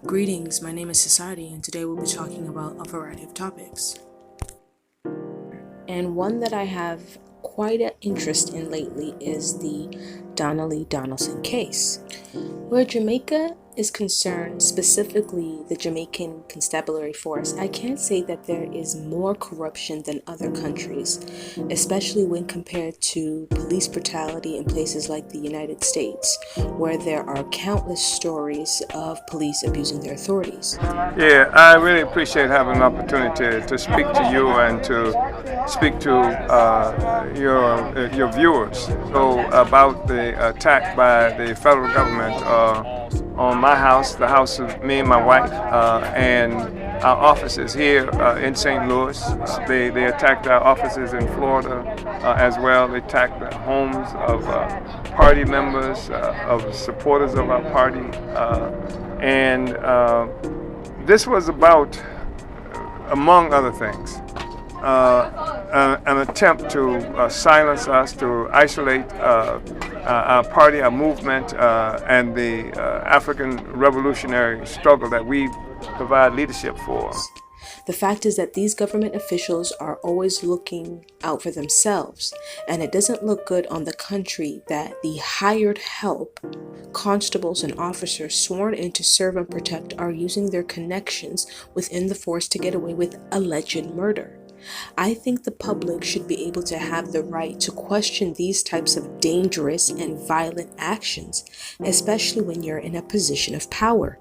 Greetings, my name is Society, and today we'll be talking about a variety of topics. And one that I have quite an interest in lately is the Donnelly Donaldson case. Where Jamaica is concerned, specifically the Jamaican Constabulary Force, I can't say that there is more corruption than other countries, especially when compared to police brutality in places like the United States, where there are countless stories of police abusing their authorities. Yeah, I really appreciate having an opportunity to speak to you and to speak to your viewers. So about the attack by the federal government on my house, the house of me and my wife, and our offices here in St. Louis. They attacked our offices in Florida as well. They attacked the homes of party members, of supporters of our party, and this was about, among other things, an attempt to silence us, to isolate our party, our movement, and the African revolutionary struggle that we provide leadership for. The fact is that these government officials are always looking out for themselves, and it doesn't look good on the country that the hired help, constables and officers sworn in to serve and protect, are using their connections within the force to get away with alleged murder. I think the public should be able to have the right to question these types of dangerous and violent actions, especially when you're in a position of power.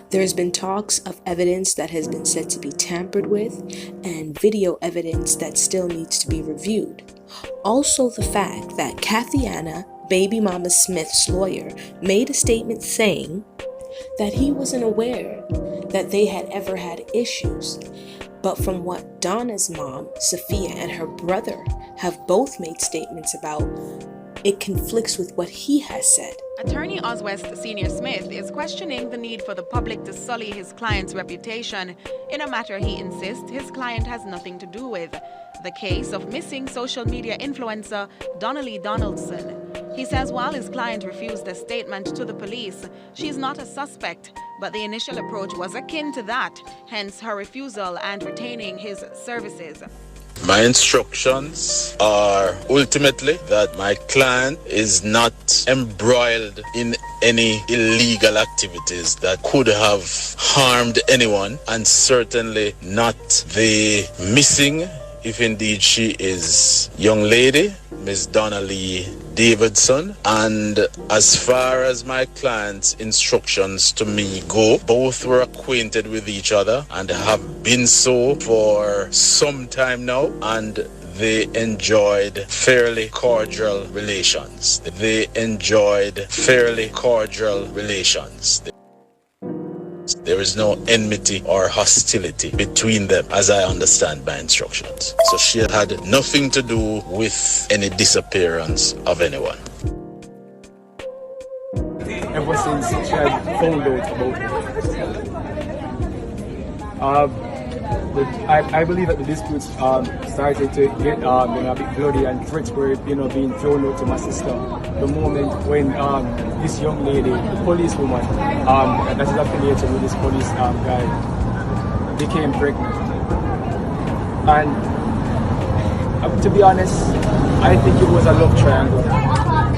There's been talks of evidence that has been said to be tampered with and video evidence that still needs to be reviewed. Also, the fact that Kathy Anna, baby mama Smith's lawyer, made a statement saying that he wasn't aware that they had ever had issues. But from what Donna's mom, Sophia, and her brother have both made statements about, it conflicts with what he has said. Attorney Oswest Senior Smith is questioning the need for the public to sully his client's reputation in a matter he insists his client has nothing to do with, the case of missing social media influencer Donnelly Donaldson. He says while his client refused a statement to the police, she is not a suspect, but the initial approach was akin to that, hence her refusal and retaining his services. My instructions are ultimately that my client is not embroiled in any illegal activities that could have harmed anyone, and certainly not the missing, if indeed she is, young lady, Miss Donnelly Davidson. And as far as my client's instructions to me go, both were acquainted with each other and have been so for some time now, and they enjoyed fairly cordial relations. There is no enmity or hostility between them, as I understand my instructions. So she had nothing to do with any disappearance of anyone. Ever since she had found out about it, I believe that the disputes started to get a bit bloody, and threats were being thrown out to my sister. The moment when this young lady, the policewoman, that is affiliated with this police guy, became pregnant. And to be honest, I think it was a love triangle,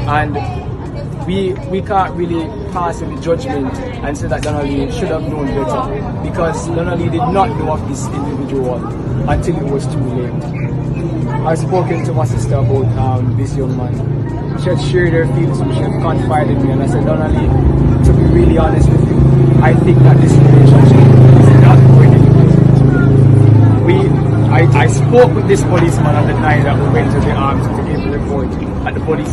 and we can't really pass any judgment and say that Donnelly should have known better, because Donnelly did not know of this individual until it was too late. I've spoken to my sister about this young man. She had shared her feelings with me, she had confided in me, and I said, Donnelly, to be really honest with you, I think that this relationship is not going anywhere. I spoke with this policeman on the night that we went to the report at the police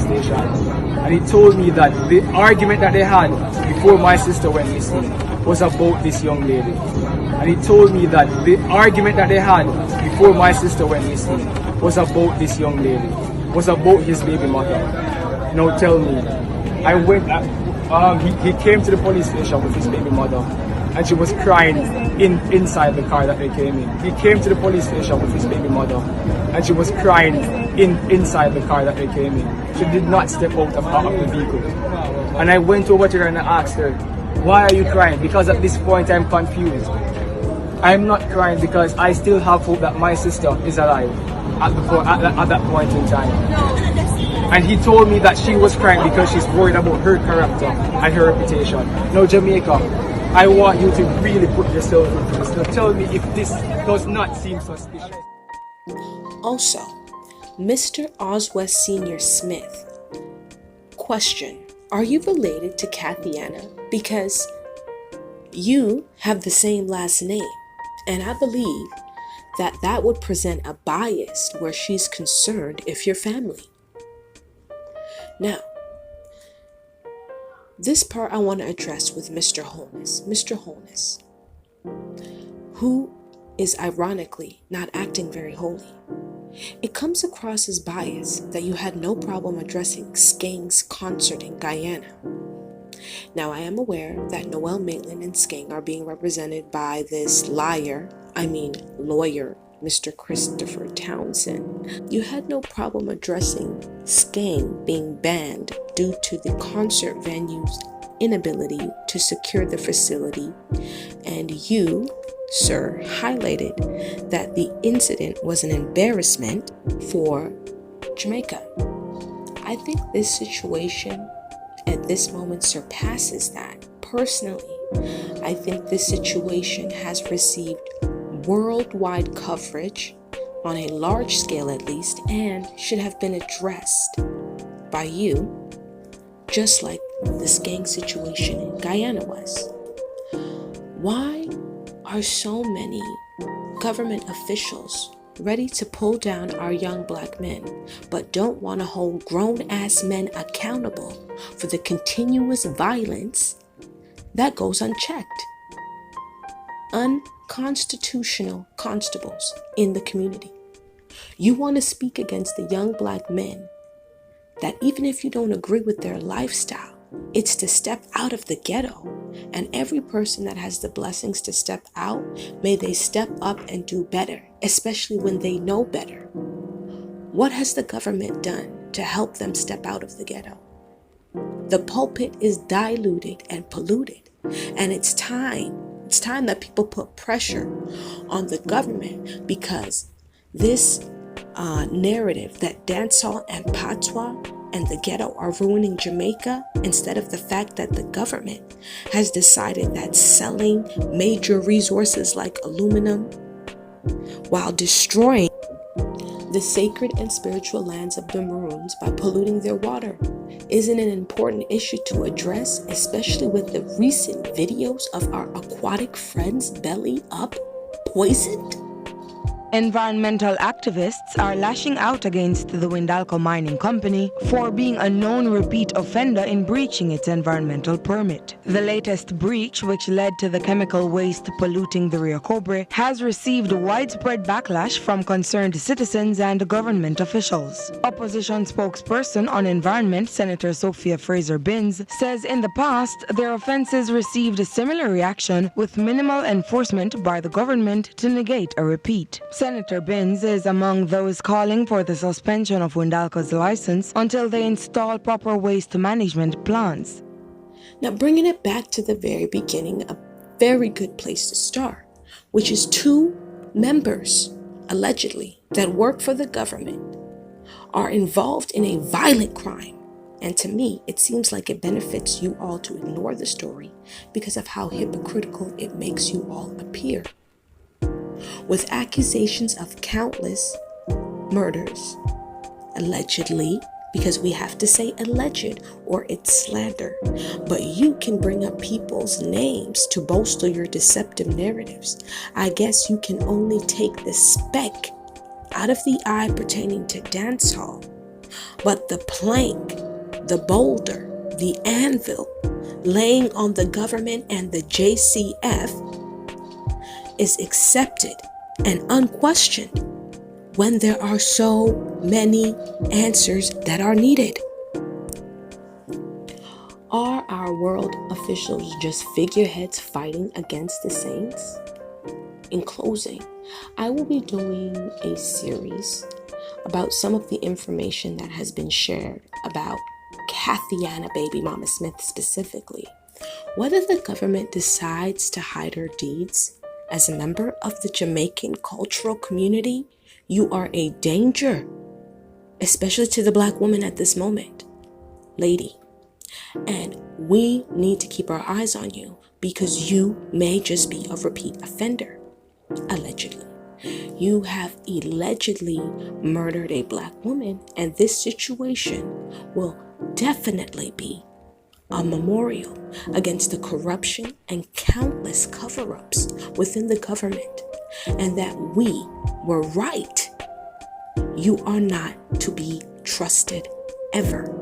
station. And he told me that the argument that they had before my sister went missing was about this young lady. And he told me that the argument that they had before my sister went missing was about this young lady, was about his baby mother. Now tell me, he came to the police station with his baby mother, and she was crying inside the car that they came in. He came to the police station with his baby mother, and she was crying inside the car that they came in. She did not step out of the vehicle. And I went over to her and I asked her, why are you crying? Because at this point I'm confused. I'm not crying because I still have hope that my sister is alive at that point in time. And he told me that she was crying because she's worried about her character and her reputation. Now, Jamaica, I want you to really put yourself into this. Now tell me if this does not seem suspicious. Also, Mr. Oswest Sr. Smith. Question: are you related to Kathiana? Because you have the same last name, and I believe that would present a bias where she's concerned if you're family. Now, this part I want to address with Mr. Wholeness. Mr. Wholeness, who is ironically not acting very holy. It comes across as bias that you had no problem addressing Skang's concert in Guyana. Now, I am aware that Noel Maitland and Skang are being represented by this lawyer, Mr. Christopher Townsend. You had no problem addressing Skang being banned due to the concert venue's inability to secure the facility, and you, sir, highlighted that the incident was an embarrassment for Jamaica. I think this situation at this moment surpasses that. Personally, I think this situation has received worldwide coverage on a large scale at least, and should have been addressed by you, just like this gang situation in Guyana was. Why are so many government officials ready to pull down our young black men, but don't want to hold grown-ass men accountable for the continuous violence that goes unchecked? Unconstitutional constables in the community. You want to speak against the young black men that even if you don't agree with their lifestyle, it's to step out of the ghetto. And every person that has the blessings to step out, may they step up and do better, especially when they know better. What has the government done to help them step out of the ghetto? The pulpit is diluted and polluted, and it's time that people put pressure on the government, because this narrative that dancehall and patois and the ghetto are ruining Jamaica, instead of the fact that the government has decided that selling major resources like aluminum while destroying the sacred and spiritual lands of the Maroons by polluting their water isn't an important issue to address, especially with the recent videos of our aquatic friends belly up poisoned? Environmental activists are lashing out against the Windalco Mining Company for being a known repeat offender in breaching its environmental permit. The latest breach, which led to the chemical waste polluting the Rio Cobre, has received widespread backlash from concerned citizens and government officials. Opposition spokesperson on environment, Senator Sophia Fraser-Binns, says in the past their offenses received a similar reaction with minimal enforcement by the government to negate a repeat. Senator Binns is among those calling for the suspension of Windalco's license until they install proper waste management plans. Now, bringing it back to the very beginning, a very good place to start, which is 2 members, allegedly, that work for the government are involved in a violent crime. And to me, it seems like it benefits you all to ignore the story because of how hypocritical it makes you all appear. With accusations of countless murders, allegedly, because we have to say alleged or it's slander, but you can bring up people's names to bolster your deceptive narratives. I guess you can only take the speck out of the eye pertaining to dancehall, but the plank, the boulder, the anvil laying on the government and the JCF is accepted and unquestioned when there are so many answers that are needed. Are our world officials just figureheads fighting against the saints? In closing, I will be doing a series about some of the information that has been shared about Kathiana Baby Mama Smith specifically. Whether the government decides to hide her deeds, as a member of the Jamaican cultural community, you are a danger, especially to the Black woman at this moment, lady. And we need to keep our eyes on you because you may just be a repeat offender, allegedly. You have allegedly murdered a Black woman, and this situation will definitely be a memorial against the corruption and countless cover-ups within the government, and that we were right. You are not to be trusted ever.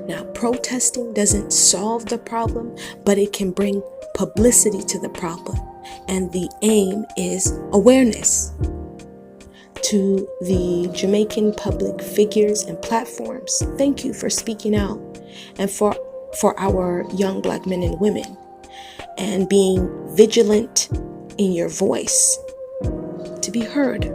Now, protesting doesn't solve the problem, but it can bring publicity to the problem. And the aim is awareness. To the Jamaican public figures and platforms, thank you for speaking out, and for our young Black men and women, and being vigilant in your voice to be heard.